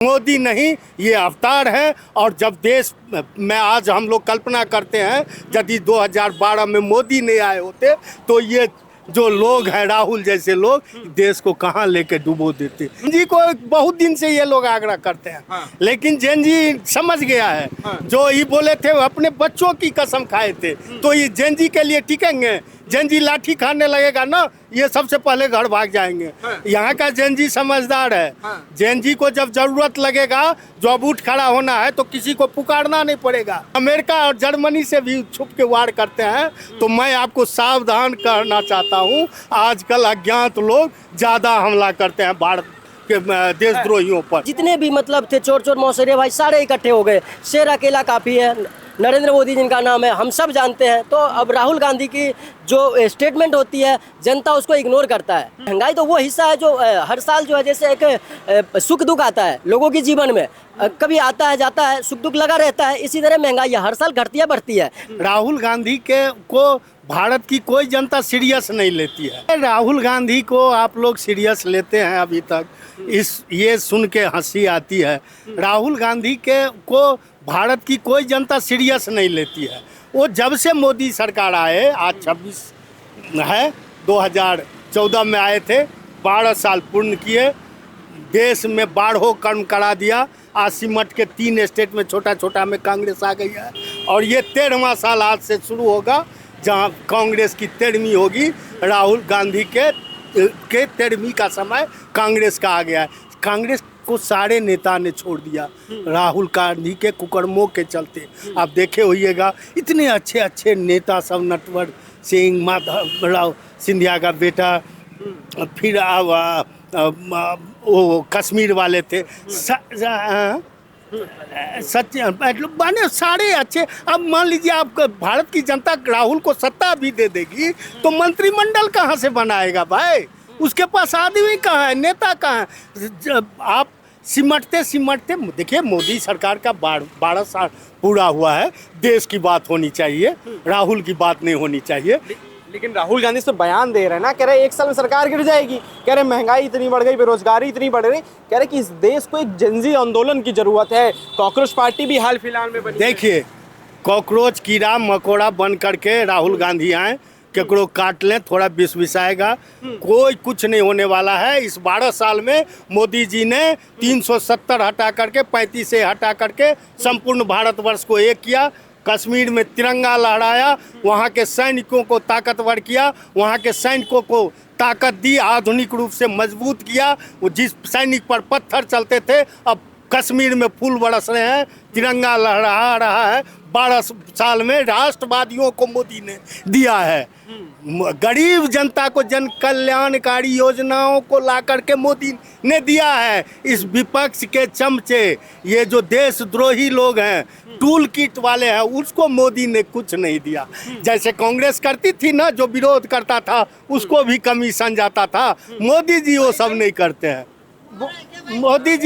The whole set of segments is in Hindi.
मोदी नहीं, ये अवतार है। और जब देश में आज हम लोग कल्पना करते हैं यदि 2012 में मोदी नहीं आए होते तो ये जो लोग हैं राहुल जैसे लोग देश को कहाँ लेके डुबो देते। जी को बहुत दिन से ये लोग आग्रह करते हैं। हाँ। लेकिन जेन जी समझ गया है। हाँ। जो ये बोले थे अपने बच्चों की कसम खाए थे तो ये जेन जी के लिए टिकेंगे। जेन जी लाठी खाने लगेगा ना ये सबसे पहले घर भाग जाएंगे। हाँ। यहाँ का जेन जी समझदार है। हाँ। जेन जी को जब जरूरत लगेगा जब उठ खड़ा होना है तो किसी को पुकारना नहीं पड़ेगा। अमेरिका और जर्मनी से भी छुप के वार करते हैं तो मैं आपको सावधान करना चाहता हूँ। आजकल अज्ञात लोग ज्यादा हमला करते हैं भारत के देशद्रोहियों पर। जितने भी मतलब थे चोर चोर मौसेरे भाई सारे इकट्ठे हो गए। शेर अकेला काफी है। नरेंद्र मोदी जिनका नाम है हम सब जानते हैं। तो अब राहुल गांधी की जो स्टेटमेंट होती है जनता उसको इग्नोर करता है। महंगाई तो वो हिस्सा है जो हर साल जो है जैसे एक सुख दुख आता है लोगों के जीवन में, कभी आता है जाता है, सुख दुख लगा रहता है। इसी तरह महंगाई हर साल घटती है बढ़ती है। राहुल गांधी को भारत की कोई जनता सीरियस नहीं लेती है। राहुल गांधी को आप लोग सीरियस लेते हैं अभी तक, ये सुन के हंसी आती है। राहुल गांधी को भारत की कोई जनता सीरियस नहीं लेती है। वो जब से मोदी सरकार आए, आज 26 है, 2014 में आए थे, 12 साल पूर्ण किए, देश में बाढ़ों कर्म करा दिया। आज सिमट के 3 स्टेट में छोटा छोटा में कांग्रेस आ गई है और ये 13वां साल आज से शुरू होगा जहां कांग्रेस की 13वीं होगी। राहुल गांधी के 13वीं का समय कांग्रेस का आ गया है। कांग्रेस को सारे नेता ने छोड़ दिया राहुल गांधी के कुकर्मों के चलते। आप देखे होइएगा इतने अच्छे अच्छे नेता सब, नटवर सिंह, माधवराव सिंधिया का बेटा, फिर वो कश्मीर वाले थे, सत्य बने सारे अच्छे। अब मान लीजिए आप भारत की जनता राहुल को सत्ता भी दे देगी तो मंत्रिमंडल कहाँ से बनाएगा भाई? उसके पास आदमी कहाँ है, नेता कहाँ है? आप सिमटते सिमटते देखिए मोदी सरकार का 12 साल पूरा हुआ है। देश की बात होनी चाहिए, राहुल की बात नहीं होनी चाहिए। लेकिन राहुल गांधी तो बयान दे रहे हैं ना, कह रहे 1 साल में सरकार गिर जाएगी, कह रहे महंगाई इतनी बढ़ गई, बेरोजगारी इतनी बढ़ रही, कह रहे कि इस देश को एक जनजी आंदोलन की जरूरत है। कॉकरोच पार्टी भी हाल फिलहाल में बनी। देखिए कॉकरोच कीड़ा मकोड़ा बन करके राहुल गांधी आए, केकरो काट लें, थोड़ा विष विषाएगा, कोई कुछ नहीं होने वाला है। इस 12 साल में मोदी जी ने 370 हटा करके 35 से हटा करके संपूर्ण भारतवर्ष को एक किया। कश्मीर में तिरंगा लहराया, वहाँ के सैनिकों को ताकतवर किया, वहाँ के सैनिकों को ताकत दी, आधुनिक रूप से मजबूत किया। वो जिस सैनिक पर पत्थर चलते थे अब कश्मीर में फूल बरस रहे हैं, तिरंगा लहरा रहा है। 12 साल में राष्ट्रवादियों को मोदी ने दिया है। गरीब जनता को जन कल्याणकारी योजनाओं को ला करके मोदी ने दिया है। इस विपक्ष के चमचे, ये जो देशद्रोही लोग हैं, टूल किट वाले हैं, उसको मोदी ने कुछ नहीं दिया। जैसे कांग्रेस करती थी ना, जो विरोध करता था उसको भी कमीशन जाता था। मोदी जी वो सब नहीं करते हैं। मोदी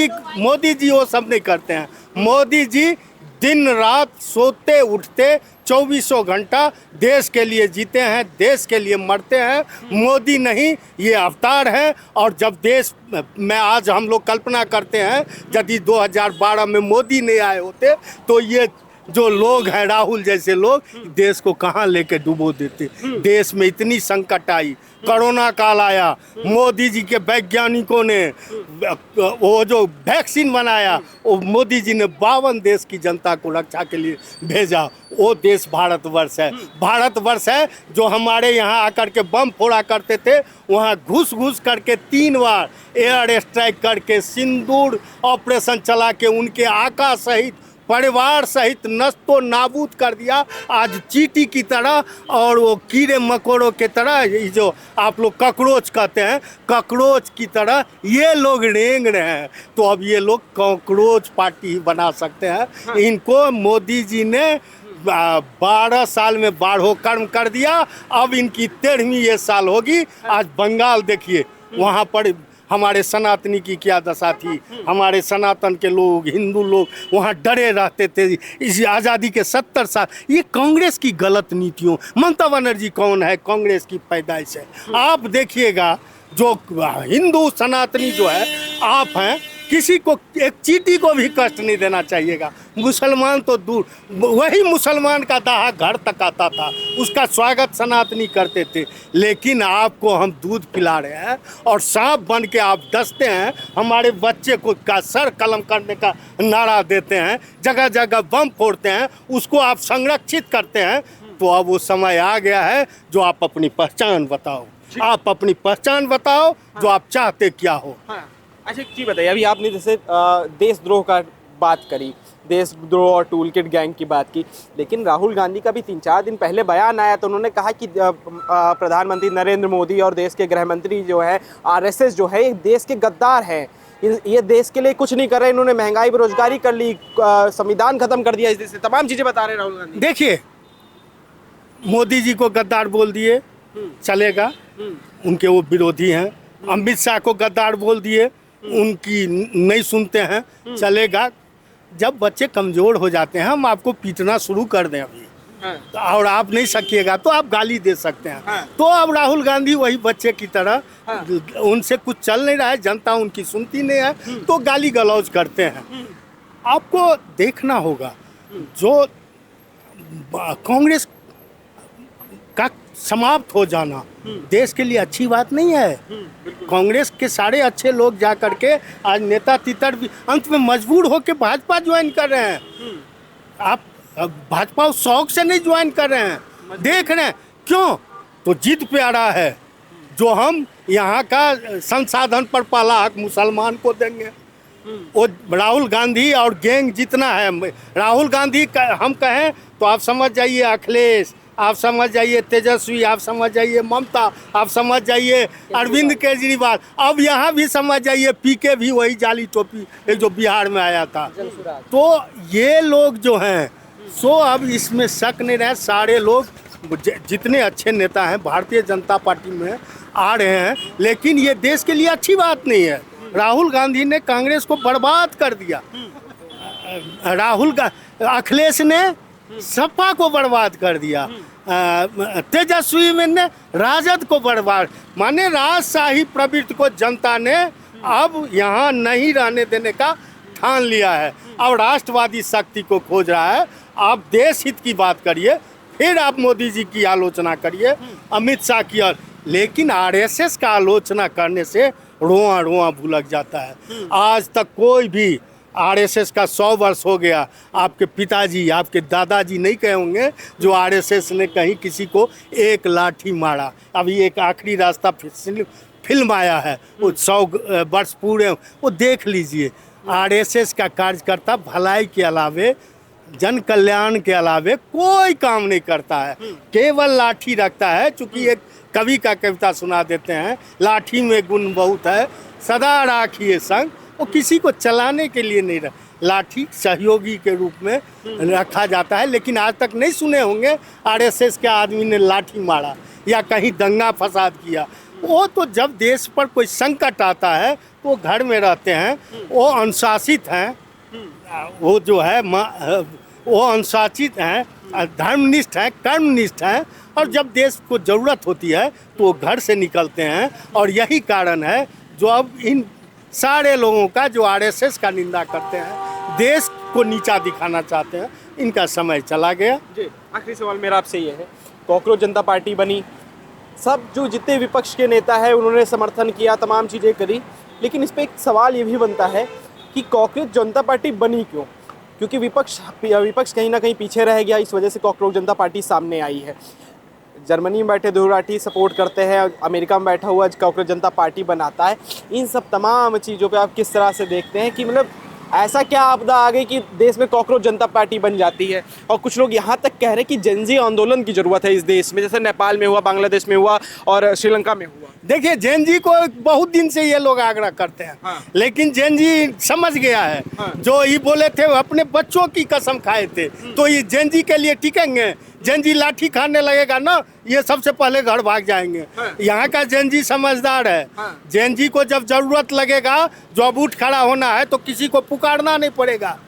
जी वो सब नहीं करते हैं। मोदी जी दिन रात सोते उठते 24 घंटा देश के लिए जीते हैं, देश के लिए मरते हैं। मोदी नहीं, ये अवतार है। और जब देश में आज हम लोग कल्पना करते हैं यदि 2012 में मोदी नहीं आए होते तो ये जो लोग हैं राहुल जैसे लोग देश को कहाँ लेके डुबो देते। देश में इतनी संकट आई, कोरोना काल आया, मोदी जी के वैज्ञानिकों ने वो जो वैक्सीन बनाया, वो मोदी जी ने 52 देश की जनता को रक्षा के लिए भेजा। वो देश भारतवर्ष है। भारतवर्ष है जो हमारे यहाँ आकर के बम फोड़ा करते थे, वहाँ घुस घुस करके 3 बार एयर स्ट्राइक करके सिंदूर ऑपरेशन चला के उनके आका सहित परिवार सहित नस्तो नाबूद कर दिया। आज चींटी की तरह और वो कीड़े मकोड़ों की तरह, ये जो आप लोग कॉकरोच कहते हैं, कॉकरोच की तरह ये लोग रेंग रहे हैं। तो अब ये लोग कॉकरोच पार्टी बना सकते हैं। इनको मोदी जी ने 12 साल में बाढ़ों कर्म कर दिया। अब इनकी 13वीं ये साल होगी। आज बंगाल देखिए, वहाँ पर हमारे सनातनी की क्या दशा थी। हमारे सनातन के लोग, हिंदू लोग वहाँ डरे रहते थे। इस आज़ादी के 70 साल ये कांग्रेस की गलत नीतियों। ममता बनर्जी कौन है? कांग्रेस की पैदाइश है। आप देखिएगा जो हिंदू सनातनी जो है आप हैं, किसी को एक चींटी को भी कष्ट नहीं देना चाहिएगा। मुसलमान तो दूर, वही मुसलमान का दाहा घर तक आता था, उसका स्वागत सनातनी करते थे। लेकिन आपको हम दूध पिला रहे हैं और सांप बन के आप डसते हैं, हमारे बच्चे को का सर कलम करने का नारा देते हैं, जगह जगह बम फोड़ते हैं, उसको आप संरक्षित करते हैं। तो अब वो समय आ गया है जो आप अपनी पहचान बताओ, आप अपनी पहचान बताओ, जो आप चाहते क्या हो। हाँ। अच्छा एक चीज़ बताइए, अभी आपने जैसे देशद्रोह का बात करी, देशद्रोह और टूल किट गैंग की बात की, लेकिन राहुल गांधी का भी 3-4 दिन पहले बयान आया तो उन्होंने कहा कि प्रधानमंत्री नरेंद्र मोदी और देश के गृह मंत्री जो है आरएसएस जो है, ये देश के गद्दार हैं, ये देश के लिए कुछ नहीं कर रहे, इन्होंने महंगाई बेरोजगारी कर ली, संविधान खत्म कर दिया, इस देश से तमाम चीज़ें बता रहे हैं राहुल गांधी। देखिए, मोदी जी को गद्दार बोल दिए चलेगा, उनके वो विरोधी हैं। अमित शाह को गद्दार बोल दिए, उनकी नहीं सुनते हैं, चलेगा। जब बच्चे कमज़ोर हो जाते हैं, हम आपको पीटना शुरू कर दें अभी, और आप नहीं सकिएगा तो आप गाली दे सकते हैं। तो अब राहुल गांधी वही बच्चे की तरह, उनसे कुछ चल नहीं रहा है, जनता उनकी सुनती नहीं है, तो गाली गलौज करते हैं। आपको देखना होगा, जो कांग्रेस का समाप्त हो जाना देश के लिए अच्छी बात नहीं है। कांग्रेस के सारे अच्छे लोग जा करके आज नेता तितर भी अंत में मजबूर होकर भाजपा ज्वाइन कर रहे हैं। आप भाजपा शौक से नहीं ज्वाइन कर रहे हैं, देख रहे हैं क्यों? तो जिद पे आ रहा है, जो हम यहाँ का संसाधन पर पहला हक मुसलमान को देंगे। वो राहुल गांधी और गैंग जितना है, राहुल गांधी हम कहें तो आप समझ जाइए अखिलेश, आप समझ जाइए तेजस्वी, आप समझ जाइए ममता, आप समझ जाइए अरविंद केजरीवाल, अब यहाँ भी समझ जाइए पीके भी वही जाली टोपी एक जो बिहार में आया था। तो ये लोग जो हैं, सो अब इसमें शक नहीं रहे, सारे लोग जितने अच्छे नेता हैं भारतीय जनता पार्टी में आ रहे हैं, लेकिन ये देश के लिए अच्छी बात नहीं है। राहुल गांधी ने कांग्रेस को बर्बाद कर दिया, अखिलेश ने सपा को बर्बाद कर दिया, तेजस्वी ने राजद को बर्बाद, माने राजशाही प्रवृत्ति को जनता ने अब यहाँ नहीं रहने देने का ठान लिया है। अब राष्ट्रवादी शक्ति को खोज रहा है। आप देश हित की बात करिए, फिर आप मोदी जी की आलोचना करिए, अमित शाह की, लेकिन आरएसएस का आलोचना करने से रोआ रोआ भुलक जाता है। आज तक कोई भी आरएसएस का 100 वर्ष हो गया, आपके पिताजी, आपके दादाजी नहीं कहे होंगे जो आरएसएस ने कहीं किसी को एक लाठी मारा। अभी एक आखिरी रास्ता फिल्म आया है, वो 100 वर्ष पूरे, वो देख लीजिए। आरएसएस का कार्यकर्ता भलाई के अलावे, जन कल्याण के अलावे कोई काम नहीं करता है, केवल लाठी रखता है। चूँकि एक कवि का कविता सुना देते हैं, लाठी में गुण बहुत है सदा राखिए संग, वो किसी को चलाने के लिए नहीं लाठी सहयोगी के रूप में रखा जाता है। लेकिन आज तक नहीं सुने होंगे आरएसएस के आदमी ने लाठी मारा या कहीं दंगा फसाद किया। वो तो जब देश पर कोई संकट आता है तो घर में रहते हैं, वो अनुशासित हैं, वो जो है वो अनुशासित हैं, धर्मनिष्ठ हैं, कर्मनिष्ठ हैं, और जब देश को ज़रूरत होती है तो वो घर से निकलते हैं। और यही कारण है जो अब इन सारे लोगों का जो आरएसएस का निंदा करते हैं, देश को नीचा दिखाना चाहते हैं, इनका समय चला गया। जी, आखिरी सवाल मेरा आपसे ये है, कॉकरोच जनता पार्टी बनी, सब जो जितने विपक्ष के नेता हैं उन्होंने समर्थन किया, तमाम चीज़ें करी, लेकिन इस पर एक सवाल ये भी बनता है कि कॉकरोच जनता पार्टी बनी क्यों? क्योंकि विपक्ष कहीं ना कहीं पीछे रह गया, इस वजह से कॉकरोच जनता पार्टी सामने आई है। जर्मनी में बैठे ध्रुव राठी सपोर्ट करते हैं, अमेरिका में बैठा हुआ कॉकरोच जनता पार्टी बनाता है। इन सब तमाम चीज़ों पे आप किस तरह से देखते हैं कि मतलब ऐसा क्या आपदा आ गई कि देश में कॉकरोच जनता पार्टी बन जाती है? और कुछ लोग यहाँ तक कह रहे हैं कि जेनजी आंदोलन की ज़रूरत है इस देश में, जैसे नेपाल में हुआ, बांग्लादेश में हुआ और श्रीलंका में हुआ। देखिए, जेनजी को बहुत दिन से ये लोग आग्रह करते हैं, लेकिन जेनजी समझ गया है, जो ये बोले थे अपने बच्चों की कसम खाए थे, तो ये जेनजी के लिए टिकेंगे? जेनजी लाठी खाने लगेगा ना, ये सबसे पहले घर भाग जाएंगे। यहाँ का जेनजी समझदार है, जेनजी को जब जरूरत लगेगा, जब उठ खड़ा होना है तो किसी को पुकारना नहीं पड़ेगा।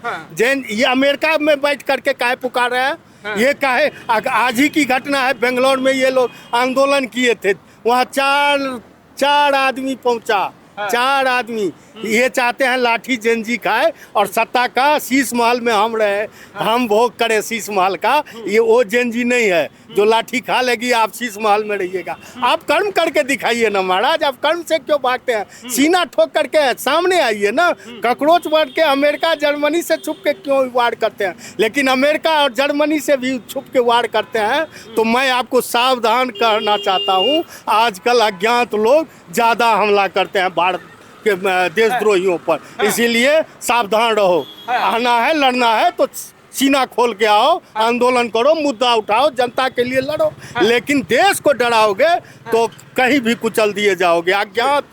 ये अमेरिका में बैठ करके काहे पुकार रहे हैं? ये काहे? आज ही की घटना है, बेंगलोर में ये लोग आंदोलन किए थे, वहाँ चार आदमी पहुँचा, 4 आदमी ये चाहते हैं लाठी जेनजी खाए और सत्ता का शीश महल में हम रहे, हम भोग करें शीश महल का। ये वो जेनजी नहीं है जो लाठी खा लेगी आप शीश महल में रहिएगा। आप कर्म करके दिखाइए ना महाराज, आप कर्म से क्यों भागते हैं? सीना ठोक करके सामने आइए ना। कॉकरोच बढ़ के अमेरिका जर्मनी से छुप के क्यों वार करते हैं? लेकिन अमेरिका और जर्मनी से भी छुप के वार करते हैं। तो मैं आपको सावधान करना चाहता हूँ, आजकल अज्ञात लोग ज़्यादा हमला करते हैं भारत के देशद्रोहियों पर, इसीलिए सावधान रहो। आना है, लड़ना है तो सीना खोल के आओ, आंदोलन करो, मुद्दा उठाओ, जनता के लिए लड़ो। लेकिन देश को डराओगे तो कहीं भी कुचल दिए जाओगे। अज्ञात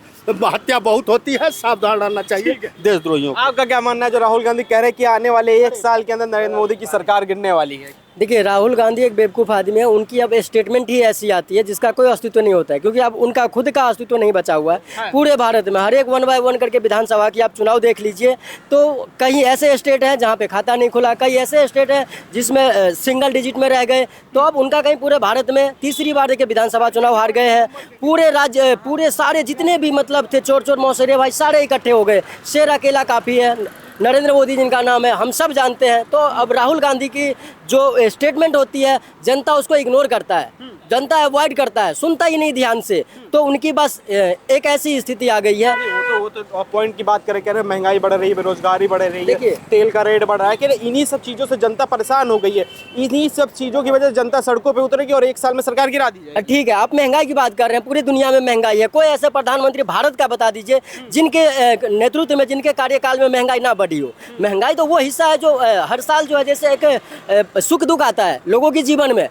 हत्या बहुत होती है, सावधान रहना चाहिए देशद्रोहियों को। आपका क्या मानना है जो राहुल गांधी कह रहे हैं कि आने वाले 1 साल के अंदर नरेंद्र मोदी की सरकार गिरने वाली है? देखिए, राहुल गांधी एक बेवकूफ़ आदमी है। उनकी अब स्टेटमेंट ही ऐसी आती है जिसका कोई अस्तित्व नहीं होता है, क्योंकि अब उनका खुद का अस्तित्व नहीं बचा हुआ है। पूरे भारत में हर एक 1 बाय 1 करके विधानसभा की आप चुनाव देख लीजिए, तो कहीं ऐसे स्टेट हैं जहाँ पे खाता नहीं खुला, कई ऐसे स्टेट हैं जिसमें सिंगल डिजिट में रह गए। तो अब उनका कहीं पूरे भारत में तीसरी बार देखिए विधानसभा चुनाव हार गए हैं। पूरे राज्य, पूरे सारे जितने भी मतलब थे चोर चोर मौसेरे भाई सारे इकट्ठे हो गए। शेर अकेला काफ़ी है, नरेंद्र मोदी जिनका नाम है, हम सब जानते हैं। तो अब राहुल गांधी की जो स्टेटमेंट होती है जनता उसको इग्नोर करता है, जनता अवॉइड करता है, सुनता ही नहीं ध्यान से। तो उनकी बस एक ऐसी स्थिति आ गई है। वो तो पॉइंट की बात कह रहे महंगाई बढ़ रही है, बेरोजगारी बढ़ रही है, देखिए, तेल का रेट बढ़ रहा है, कि इन्हीं सब चीज़ों से जनता परेशान हो गई है। इन्हीं सब चीज़ों की वजह से जनता सड़कों पे उतरेगी और 1 साल में सरकार गिरा दी जाएगी। ठीक है, आप महंगाई की बात कर रहे हैं, पूरी दुनिया में महंगाई है। कोई ऐसे प्रधानमंत्री भारत का बता दीजिए जिनके नेतृत्व में, जिनके कार्यकाल में महंगाई ना बढ़ी हो। महंगाई तो वो हिस्सा है जो हर साल जो है, जैसे एक सुख दुख आता है लोगों के जीवन में,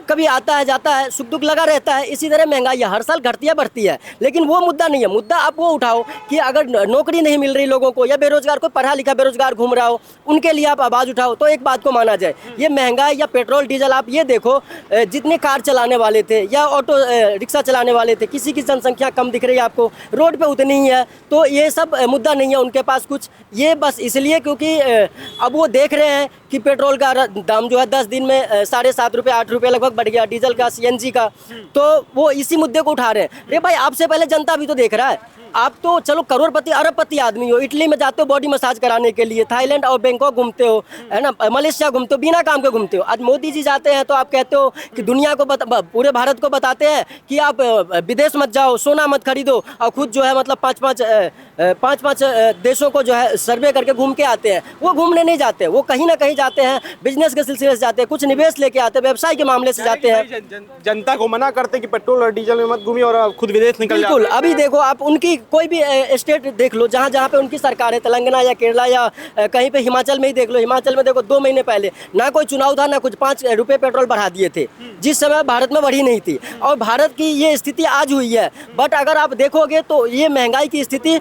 कभी आता है जाता है, सुख दुख लगा रहता है। इसी तरह महंगाई हर साल घटती है बढ़ती है, लेकिन वो मुद्दा नहीं है। मुद्दा आप वो उठाओ कि अगर नौकरी नहीं मिल रही लोगों को, या बेरोजगार, कोई पढ़ा लिखा बेरोजगार घूम रहा हो, उनके लिए आप आवाज़ उठाओ तो एक बात को माना जाए। ये महंगाई या पेट्रोल डीजल, आप ये देखो जितने कार चलाने वाले थे या ऑटो रिक्शा चलाने वाले थे, किसी की जनसंख्या कम दिख रही है आपको, रोड पे उतनी ही है। तो ये सब मुद्दा नहीं है उनके पास कुछ। ये बस इसलिए क्योंकि अब वो देख रहे हैं कि पेट्रोल का दाम जो है 10 दिन में 7.5 रुपये 8 रुपये लगभग बढ़ गया, डीजल का, सीएनजी का। तो वो इसी मुद्दे को उठा रहे हैं। अरे भाई, आपसे पहले जनता भी तो देख रहा है। आप तो चलो करोड़पति अरबपति आदमी हो, इटली में जाते हो बॉडी मसाज कराने के लिए, थाईलैंड और बैंकॉक घूमते हो, है ना, मलेशिया घूमते हो, बिना काम के घूमते हो। आज मोदी जी जाते हैं तो आप कहते हो कि दुनिया को पूरे भारत को बताते हैं कि आप विदेश मत जाओ, सोना मत खरीदो, और खुद जो है मतलब पाँच देशों को जो है सर्वे करके घूम के आते हैं। वो घूमने नहीं जाते, वो कहीं ना कहीं जाते हैं, बिजनेस के सिलसिले से जाते हैं, कुछ निवेश लेके आते हैं, व्यवसाय के मामले से जाते हैं। जनता को मना करते कि पेट्रोल और डीजल में मत घूमिए और खुद विदेश निकल जाओ। बिल्कुल, अभी देखो आप उनकी कोई भी स्टेट देख लो जहाँ जहाँ पे उनकी सरकार है, तेलंगाना या केरला या कहीं पे हिमाचल में ही देख लो। हिमाचल में देखो 2 महीने पहले ना कोई चुनाव था, ना कुछ, 5 रुपये पेट्रोल बढ़ा दिए थे, जिस समय भारत में बढ़ी नहीं थी। और भारत की ये स्थिति आज हुई है। बट अगर आप देखोगे तो ये महंगाई की स्थिति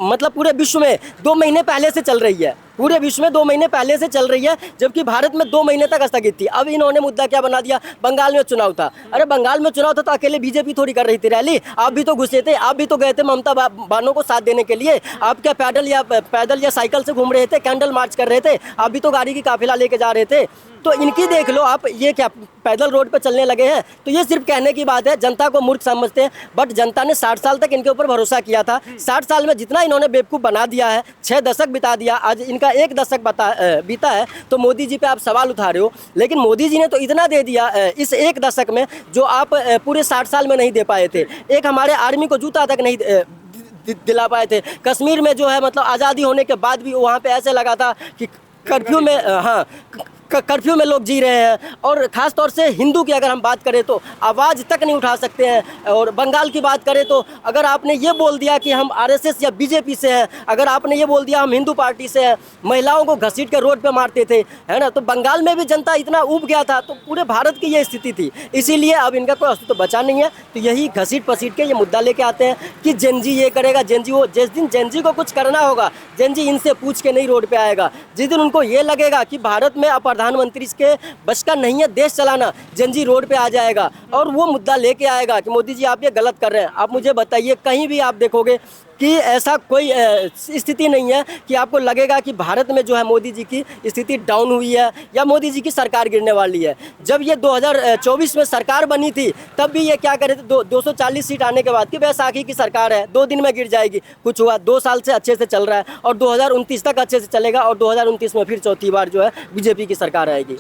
मतलब पूरे विश्व में 2 महीने पहले से चल रही है, पूरे विश्व में 2 महीने पहले से चल रही है, जबकि भारत में 2 महीने तक स्थगित थी। अब इन्होंने मुद्दा क्या बना दिया, बंगाल में चुनाव था। अरे बंगाल में चुनाव था तो अकेले बीजेपी थोड़ी कर रही थी रैली, आप भी तो घुसे थे, आप भी तो गए थे ममता बानो को साथ देने के लिए। आप क्या पैदल या साइकिल से घूम रहे थे, कैंडल मार्च कर रहे थे, आप भी तो गाड़ी की काफिला लेके जा रहे थे। तो इनकी देख लो आप, ये क्या पैदल रोड पे चलने लगे हैं। तो ये सिर्फ कहने की बात है, जनता को मूर्ख समझते हैं। बट जनता ने 60 साल तक इनके ऊपर भरोसा किया था। 60 साल में जितना इन्होंने बेवकूफ़ बना दिया है, 6 दशक बिता दिया, आज इनका 1 दशक बीता है। तो मोदी जी पे आप सवाल उठा रहे हो, लेकिन मोदी जी ने तो इतना दे दिया इस 1 दशक में जो आप पूरे 60 साल में नहीं दे पाए थे। एक हमारे आर्मी को जूता तक नहीं दिला पाए थे। कश्मीर में जो है मतलब आज़ादी होने के बाद भी वहाँ पे ऐसे लगा था कि कर्फ्यू में, हाँ, कर्फ्यू में लोग जी रहे हैं। और ख़ास तौर से हिंदू की अगर हम बात करें तो आवाज़ तक नहीं उठा सकते हैं। और बंगाल की बात करें तो अगर आपने ये बोल दिया कि हम आरएसएस या बीजेपी से हैं, अगर आपने ये बोल दिया हम हिंदू पार्टी से हैं, महिलाओं को घसीट के रोड पे मारते थे, है ना। तो बंगाल में भी जनता इतना ऊब गया था। तो पूरे भारत की ये स्थिति थी, इसीलिए अब इनका कोई अस्तित्व बचा नहीं है। तो यही घसीट पसीट के ये मुद्दा लेके आते हैं कि जेनजी ये करेगा, जेनजी वो। जिस दिन जेनजी को कुछ करना होगा, जेनजी इनसे पूछ के नहीं रोड पे आएगा। जिस दिन उनको ये लगेगा कि भारत में प्रधानमंत्री के बस का नहीं है देश चलाना, जेनजी रोड पे आ जाएगा और वो मुद्दा लेके आएगा कि मोदी जी आप ये गलत कर रहे हैं। आप मुझे बताइए, कहीं भी आप देखोगे कि ऐसा कोई स्थिति नहीं है कि आपको लगेगा कि भारत में जो है मोदी जी की स्थिति डाउन हुई है या मोदी जी की सरकार गिरने वाली है। जब ये 2024 में सरकार बनी थी तब भी ये क्या करे थे, 240 सीट आने के बाद कि बैसाखी की सरकार है, 2 दिन में गिर जाएगी। कुछ हुआ, 2 साल से अच्छे से चल रहा है और 2029 तक अच्छे से चलेगा और 2029 में फिर चौथी बार जो है बीजेपी की सरकार आएगी।